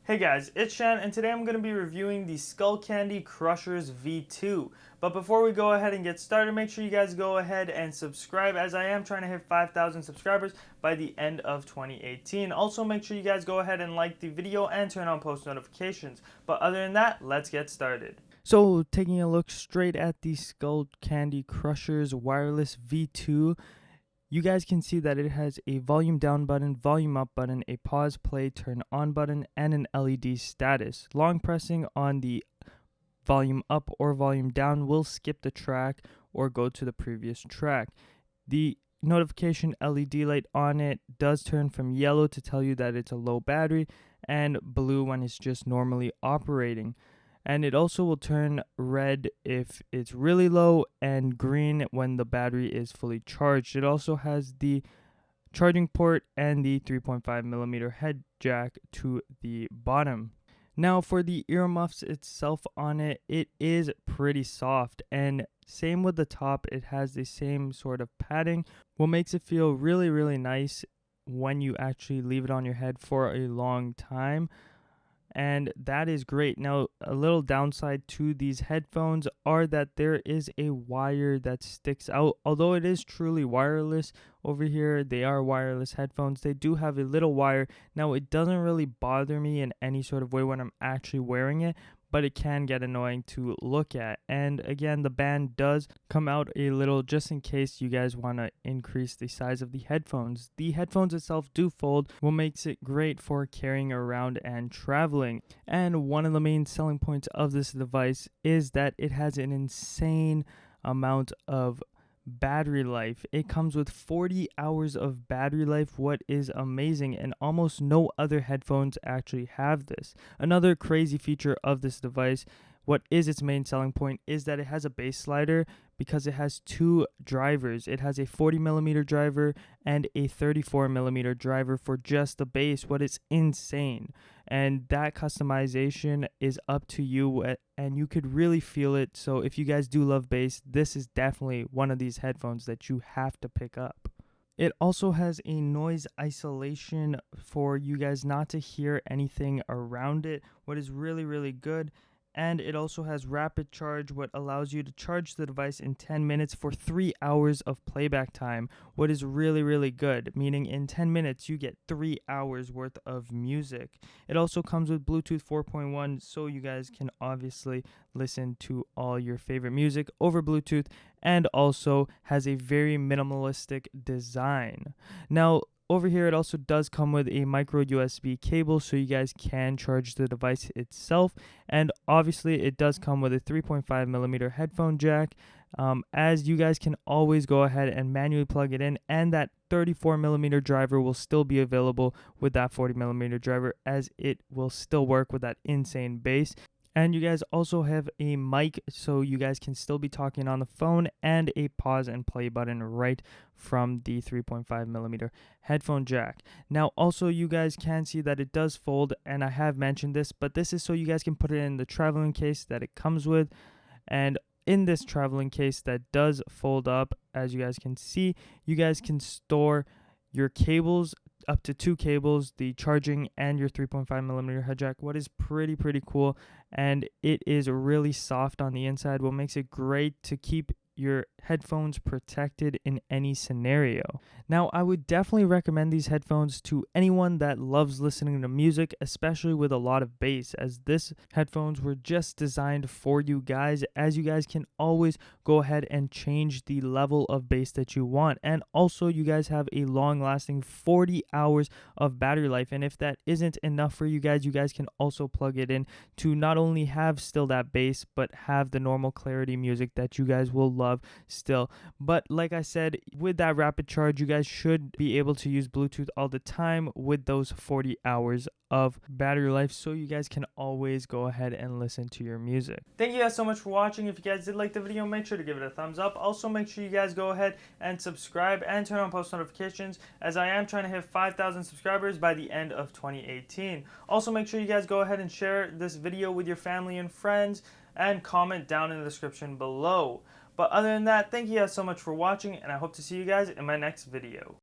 Hey guys, it's Shaan, and today I'm going to be reviewing the Skullcandy Crushers V2. But before we go ahead and get started, make sure you guys go ahead and subscribe, as I am trying to hit 5,000 subscribers by the end of 2018. Also, make sure you guys go ahead and like the video and turn on post notifications. But other than that, let's get started. So, taking a look straight at the Skullcandy Crushers Wireless V2, you guys can see that it has a volume down button, volume up button, a pause, play, turn on button, and an LED status. Long pressing on the volume up or volume down will skip the track or go to the previous track. The notification LED light on it does turn from yellow to tell you that it's a low battery and blue when it's just normally operating. And it also will turn red if it's really low and green when the battery is fully charged. It also has the charging port and the 3.5mm head jack to the bottom. Now for the earmuffs itself on it, it is pretty soft, and same with the top, it has the same sort of padding, what makes it feel really nice when you actually leave it on your head for a long time. And that is great. Now, a little downside to these headphones are that there is a wire that sticks out. Although it is truly wireless over here, they are wireless headphones. They do have a little wire. Now, it doesn't really bother me in any sort of way when I'm actually wearing it, but it can get annoying to look at. And again, the band does come out a little just in case you guys want to increase the size of the headphones. The headphones itself do fold, what makes it great for carrying around and traveling. And one of the main selling points of this device is that it has an insane amount of battery life. It comes with 40 hours of battery life, what is amazing, and almost no other headphones actually have this. Another crazy feature of this device, what is its main selling point, is that it has a bass slider because it has two drivers. It has a 40mm driver and a 34mm driver for just the bass, what is insane. And that customization is up to you, and you could really feel it. So if you guys do love bass, this is definitely one of these headphones that you have to pick up. It also has a noise isolation for you guys not to hear anything around it, what is really good. And it also has rapid charge, what allows you to charge the device in 10 minutes for 3 hours of playback time, what is really good, meaning in 10 minutes you get 3 hours worth of music. It also comes with Bluetooth 4.1, so you guys can obviously listen to all your favorite music over Bluetooth, and also has a very minimalistic design. Now, over here, it also does come with a micro USB cable, so you guys can charge the device itself. And obviously, it does come with a 3.5mm headphone jack, as you guys can always go ahead and manually plug it in. And that 34mm driver will still be available with that 40mm driver, as it will still work with that insane bass. And you guys also have a mic, so you guys can still be talking on the phone, and a pause and play button right from the 3.5mm headphone jack. Now, also, you guys can see that it does fold, and I have mentioned this, but this is so you guys can put it in the traveling case that it comes with. And in this traveling case that does fold up, as you guys can see, you guys can store your cables, up to 2 cables, the charging and your 3.5mm head jack, what is pretty cool. And it is really soft on the inside, what makes it great to keep your headphones protected in any scenario. Now, I would definitely recommend these headphones to anyone that loves listening to music, especially with a lot of bass, as this headphones were just designed for you guys, as you guys can always go ahead and change the level of bass that you want. And also, you guys have a long lasting 40 hours of battery life, and if that isn't enough for you guys can also plug it in to not only have still that bass, but have the normal clarity music that you guys will love still. But like I said, with that rapid charge, you guys should be able to use Bluetooth all the time with those 40 hours of battery life, so you guys can always go ahead and listen to your music. Thank you guys so much for watching. If you guys did like the video, make sure to give it a thumbs up. Also, make sure you guys go ahead and subscribe and turn on post notifications, as I am trying to hit 5,000 subscribers by the end of 2018. Also, make sure you guys go ahead and share this video with your family and friends, and comment down in the description below. But other than that, thank you guys so much for watching, and I hope to see you guys in my next video.